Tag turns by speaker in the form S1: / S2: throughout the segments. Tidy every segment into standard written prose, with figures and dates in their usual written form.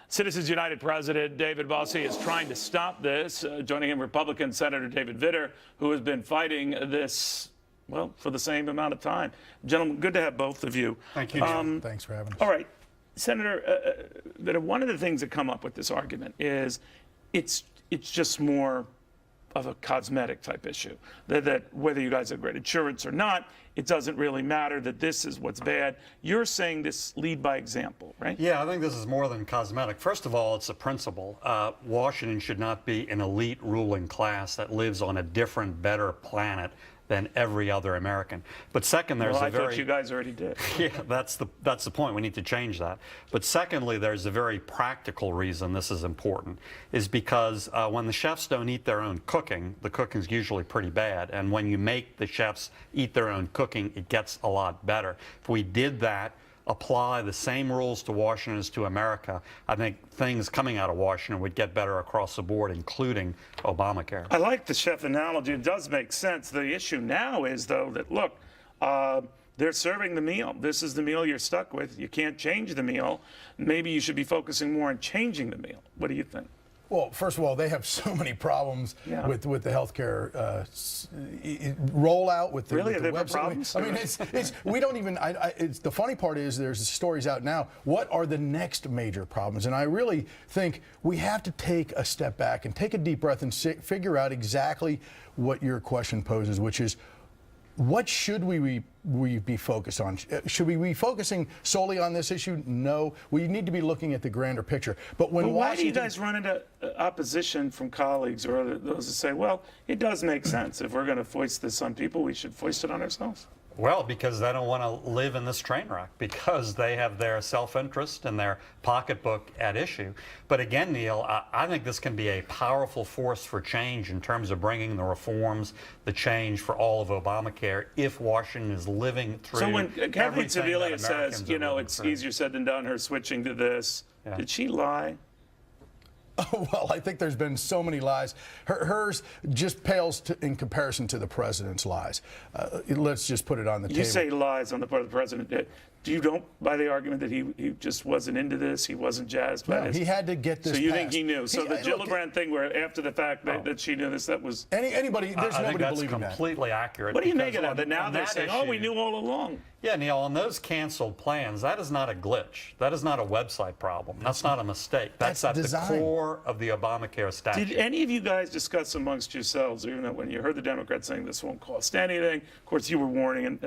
S1: Citizens United President David Bossie is trying to stop this. Joining him, Republican Senator David Vitter, who has been fighting this, well, for the same amount of time. Gentlemen, good to have both of you.
S2: Thank you, Jim. Thanks for having us.
S1: All right. Senator, Vitter, one of the things that come up with this argument is it's just more of a cosmetic type issue. That whether you guys have great insurance or not, it doesn't really matter, that this is what's bad. You're saying this lead by example, right?
S2: Yeah, I think this is more than cosmetic. First of all, it's a principle. Washington should not be an elite ruling class that lives on a different, better planet than every other American. But second, there's
S1: I thought you guys already did.
S2: Yeah, that's the point. We need to change that. But secondly, there's a very practical reason this is important, is because when the chefs don't eat their own cooking, the cooking's usually pretty bad. And when you make the chefs eat their own cooking, it gets a lot better. If we did that, apply the same rules to Washington as to America, I think things coming out of Washington would get better across the board, including Obamacare.
S1: I like the chef analogy. It does make sense. The issue now is, though, that, look, they're serving the meal. This is the meal you're stuck with. You can't change the meal. Maybe you should be focusing more on changing the meal. What do you think?
S3: Well, first of all, they have so many problems with the healthcare rollout with the,
S1: really?
S3: with the
S1: They have
S3: website.
S1: problems?
S3: I mean, it's we don't even. It's the funny part is there's stories out now. What are the next major problems? And I really think we have to take a step back and take a deep breath and figure out exactly what your question poses, which is, what should we be focused on? Should we be focusing solely on this issue? No. We need to be looking at the grander picture. But when
S1: why do you guys run into opposition from colleagues or those that say, well, it does make sense. If we're going to foist this on people, we should foist it on ourselves?
S2: Well, because they don't want to live in this train wreck, because they have their self-interest and their pocketbook at issue. But again, Neil, I think this can be a powerful force for change in terms of bringing the reforms, the change for all of Obamacare, if Washington is living through.
S1: So when Kathleen Sebelius says, you know, it's easier said than done, her switching to this, did she lie?
S3: Oh, well, I think there's been so many lies. Hers just pales in comparison to the president's lies. Let's just put it on the table.
S1: You say lies on the part of the president. Do you don't buy the argument that he just wasn't into this? He wasn't jazzed by this?
S3: He had to get this
S1: So you
S3: passed.
S1: think he knew? So the Gillibrand thing where after the fact that she knew this, that was...
S3: Anybody, there's nobody believing that.
S2: That's completely accurate.
S1: What do you make of that? That now they're saying, oh, we knew all along.
S2: Yeah, Neil, on those canceled plans, that is not a glitch. That is not a website problem. That's not a mistake. That's at the core of the Obamacare statute.
S1: Did any of you guys discuss amongst yourselves, even though when you heard the Democrats saying this won't cost anything, of course you were warning,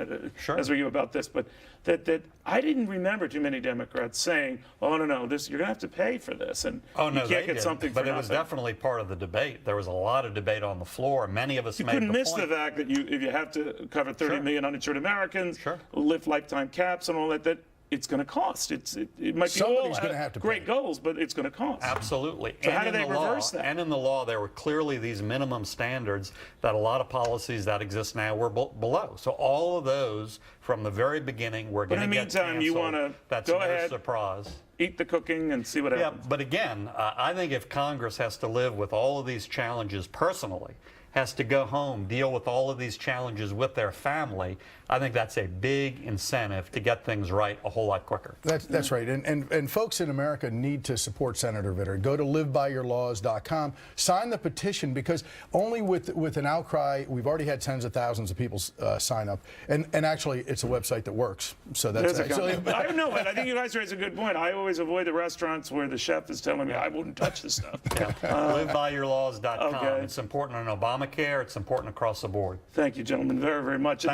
S1: as were you, about this, but that I didn't remember too many Democrats saying, oh, no, you're going to have to pay for this, and you can't get something for nothing.
S2: But it was definitely part of the debate. There was a lot of debate on the floor. Many of us made the point.
S1: You couldn't miss the fact that if you have to cover 30 million uninsured Americans, lift lifetime caps and all that it's going to cost. It might be all great goals, but it's going to cost.
S2: Absolutely.
S1: So how do they reverse that?
S2: And in the law, there were clearly these minimum standards that a lot of policies that exist now were below. So all of those, from the very beginning, were going to get canceled.
S1: But in the meantime, you want to go ahead,
S2: surprise.
S1: Eat the cooking and see what happens.
S2: Yeah, but again, I think if Congress has to live with all of these challenges personally, has to go home, deal with all of these challenges with their family, I think that's a big incentive to get things right a whole lot quicker.
S3: That's right. And folks in America need to support Senator Vitter. Go to livebyyourlaws.com, sign the petition, because only with an outcry, we've already had tens of thousands of people sign up. And actually, it's a website that works. So that's actually...
S1: I don't know, but I think you guys raise a good point. I always avoid the restaurants where the chef is telling me I wouldn't touch this stuff.
S2: Livebyyourlaws.com. It's important on Obamacare. It's important across the board.
S1: Thank you, gentlemen, very, very much.